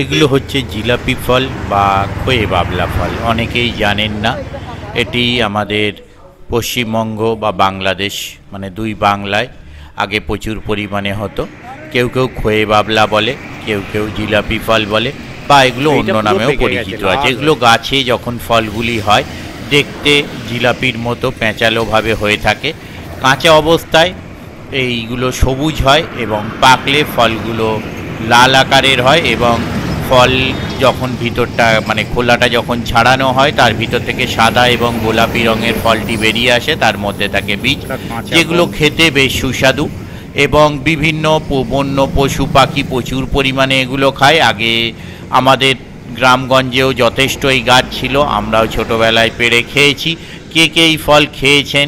এগুলো হচ্ছে জিলাপি ফল বা খোয়ে বাবলা ফল। অনেকেই জানেন না, এটি আমাদের পশ্চিমবঙ্গ বা বাংলাদেশ মানে দুই বাংলায় আগে প্রচুর পরিমাণে হতো। কেউ কেউ খোয়ে বাবলা বলে, কেউ কেউ জিলাপি ফল বলে, বা এগুলো অন্য নামেও পরিচিত আছে। এগুলো গাছে যখন ফলগুলি হয় দেখতে জিলাপির মতো প্যাঁচালোভাবে হয়ে থাকে। কাঁচা অবস্থায় এইগুলো সবুজ হয় এবং পাকলে ফলগুলো লাল আকারের হয়, এবং ফল যখন ভিতরটা মানে খোলাটা যখন ছাড়ানো হয় তার ভিতর থেকে সাদা এবং গোলাপি রঙের ফলটি বেরিয়ে আসে, তার মধ্যে থাকে বীজ, যেগুলো খেতে বেশ সুস্বাদু এবং বিভিন্ন বন্য পশু পাখি প্রচুর পরিমাণে এগুলো খায়। আগে আমাদের গ্রামগঞ্জেও যথেষ্ট এই গাছ ছিল, আমরাও ছোটোবেলায় পেড়ে খেয়েছি। কে কে এই ফল খেয়েছেন,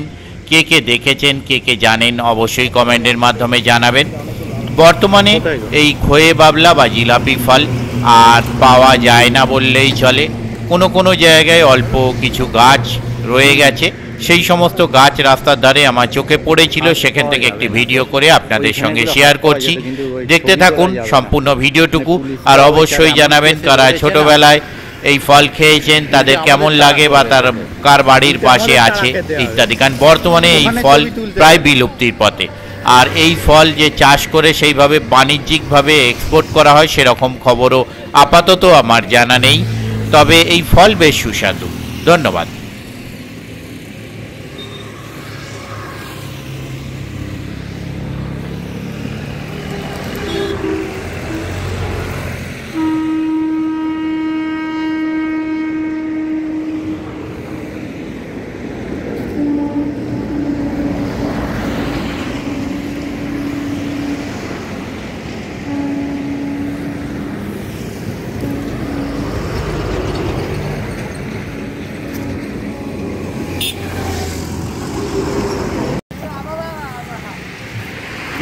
কে কে দেখেছেন, কে কে জানেন, অবশ্যই কমেন্টের মাধ্যমে জানাবেন। বর্তমানে এই খোয়ে বাবলা বা জিলাপি ফল আর পাওয়া যায় না বললেই চলে। কোনো কোনো জায়গায় অল্প কিছু গাছ রয়ে গেছে, সেই সমস্ত গাছ রাস্তার ধারে আমার চোখে পড়েছিল, সেখান থেকে একটি ভিডিও করে আপনাদের সঙ্গে শেয়ার করছি। দেখতে থাকুন সম্পূর্ণ ভিডিওটুকু, আর অবশ্যই জানাবেন কারা ছোটোবেলায় এই ফল খেয়েছেন, তাদের কেমন লাগে বা তার কার বাড়ির পাশে আছে ইত্যাদি। কারণ বর্তমানে এই ফল প্রায় বিলুপ্তির পথে, আর এই ফল যে চাষ করে সেইভাবে বাণিজ্যিকভাবে এক্সপোর্ট করা হয় সেরকম খবরও আপাতত আমার জানা নেই। তবে এই ফল বেশ সুস্বাদু। ধন্যবাদ।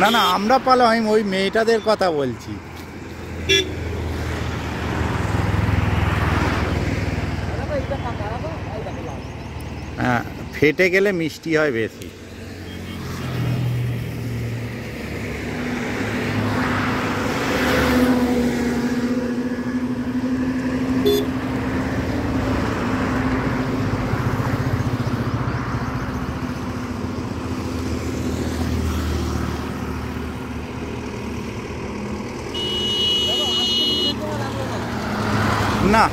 না না, আমরা পালাম, আমি ওই মেয়েটাদের কথা বলছি। হ্যাঁ, ফেটে গেলে মিষ্টি হয় বেশি। না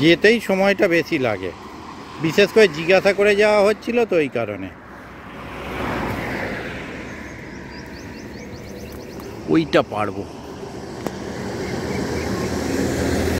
যেতেই সময়টা বেশি লাগে, বিশেষ করে জিজ্ঞাসা করে যাওয়া হচ্ছিল তো এই কারণে। ওইটা পারবো।